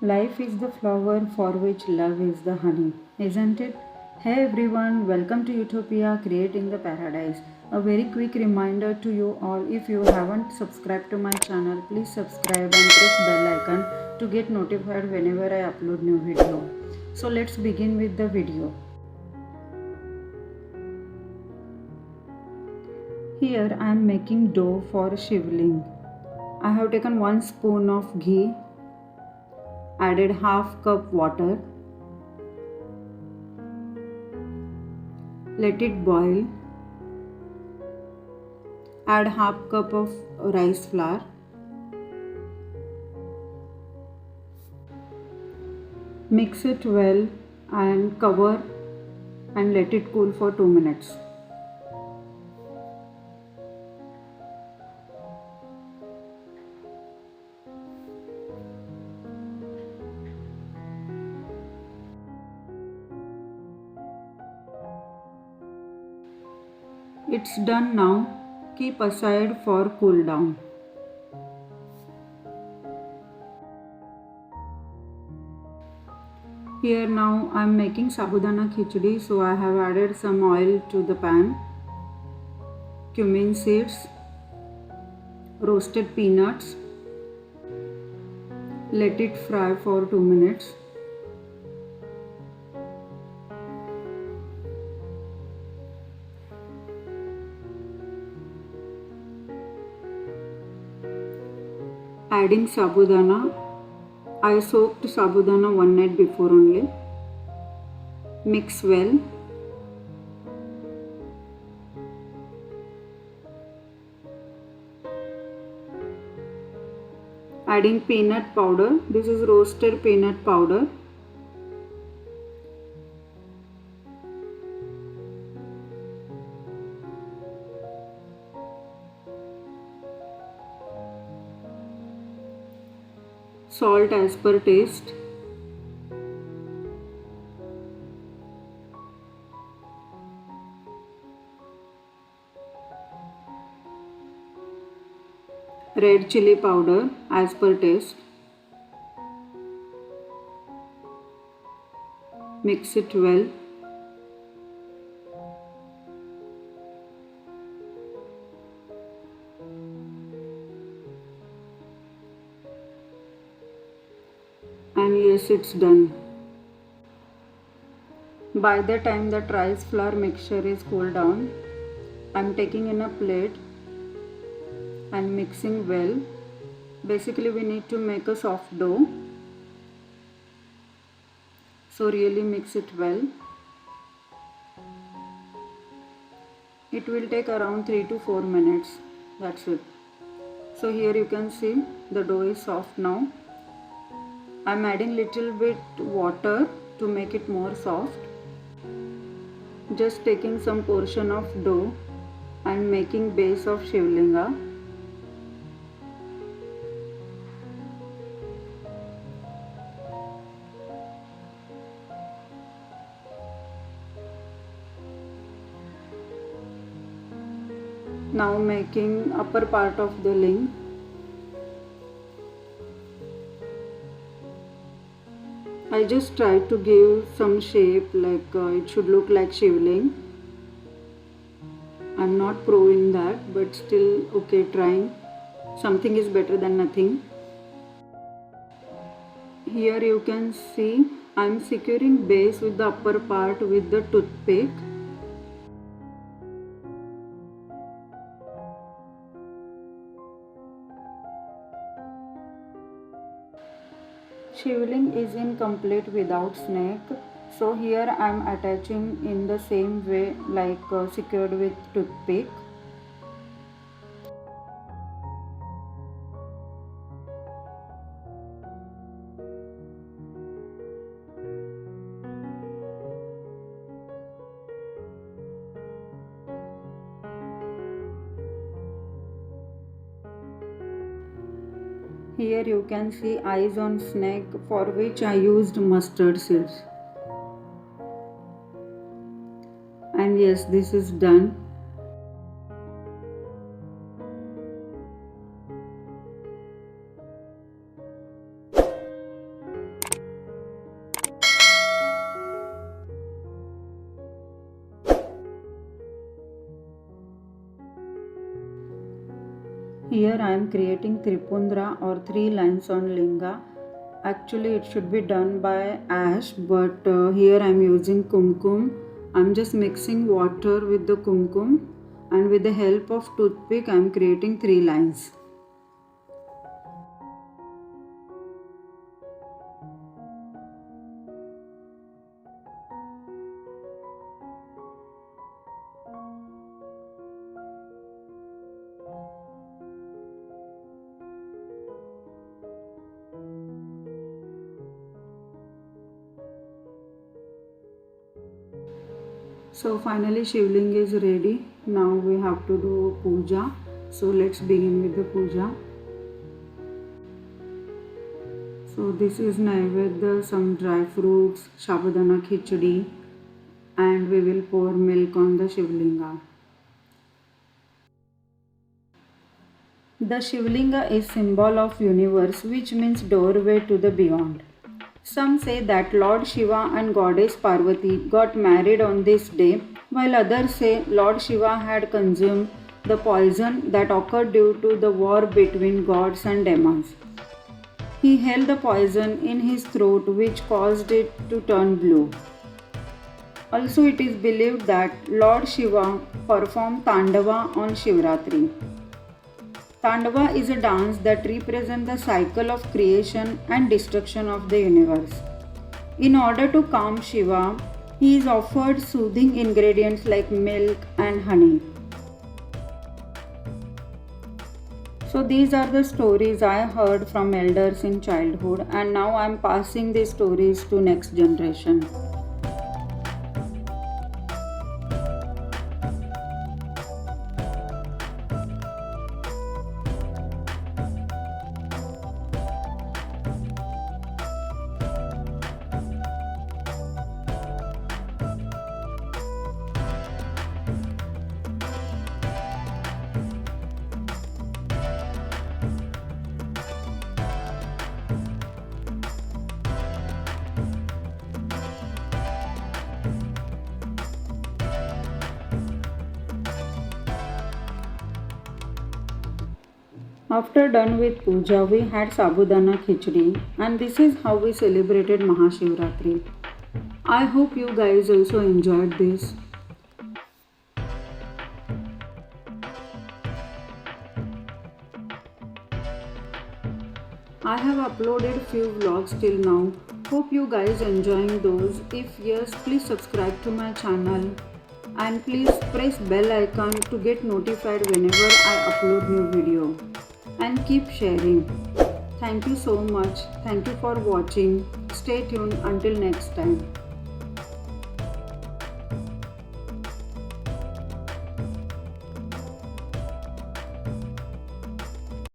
Life is the flower for which love is the honey, isn't it? Hey everyone, welcome to Utopia Creating the Paradise. A very quick reminder to you all, if you haven't subscribed to my channel, please subscribe and press bell icon to get notified whenever I upload new video. So let's begin with the video. Here I am making dough for shivling. I have taken 1 spoon of ghee, added half cup water, let it boil, add half cup of rice flour, mix it well and cover and let it cool for 2 minutes. It's done now. Keep aside for cool down. Here now I am making sabudana khichdi, so I have added some oil to the pan, cumin seeds, roasted peanuts. Let it fry for 2 minutes. Adding sabudana. I soaked sabudana one night before only. Mix well. Adding peanut powder. This is roasted peanut powder. Salt as per taste. Red chili powder as per taste. Mix it well. And yes, it's done. By the time that rice flour mixture is cooled down, I'm taking in a plate and mixing well. Basically we need to make a soft dough, so really mix it well. It will take around 3 to 4 minutes. That's it. So here you can see the dough is soft now. I'm adding little bit water to make it more soft. Just taking some portion of dough and making base of shivlinga. Now making upper part of the ling. I just try to give some shape, like it should look like shivling. I'm not pro in that, but still okay, trying. Something is better than nothing. Here you can see I'm securing base with the upper part with the toothpick. Shivling is incomplete without snake, so here I am attaching in the same way like secured with toothpick. Here you can see eyes on snake, for which I used mustard seeds. And yes, this is done. Here I am creating Tripundra or 3 lines on Linga. Actually it should be done by ash, but here I am using kumkum. I am just mixing water with the kumkum, and with the help of toothpick I am creating 3 lines. So finally Shivling is ready. Now we have to do puja. So let's begin with the puja. So this is Naivedya, some dry fruits, Shabudana khichdi, and we will pour milk on the Shivlinga. The Shivlinga is symbol of universe, which means doorway to the beyond. Some say that Lord Shiva and Goddess Parvati got married on this day, while others say Lord Shiva had consumed the poison that occurred due to the war between gods and demons. He held the poison in his throat, which caused it to turn blue. Also, it is believed that Lord Shiva performed Tandava on Shivratri. Tandava is a dance that represents the cycle of creation and destruction of the universe. In order to calm Shiva, he is offered soothing ingredients like milk and honey. So these are the stories I heard from elders in childhood, and now I am passing these stories to next generation. After done with puja, we had Sabudana Khichdi, and this is how we celebrated Mahashivratri. I hope you guys also enjoyed this. I have uploaded few vlogs till now. Hope you guys enjoying those. If yes, please subscribe to my channel and please press bell icon to get notified whenever I upload new video, and keep sharing. Thank you so much. Thank you for watching. Stay tuned until next time.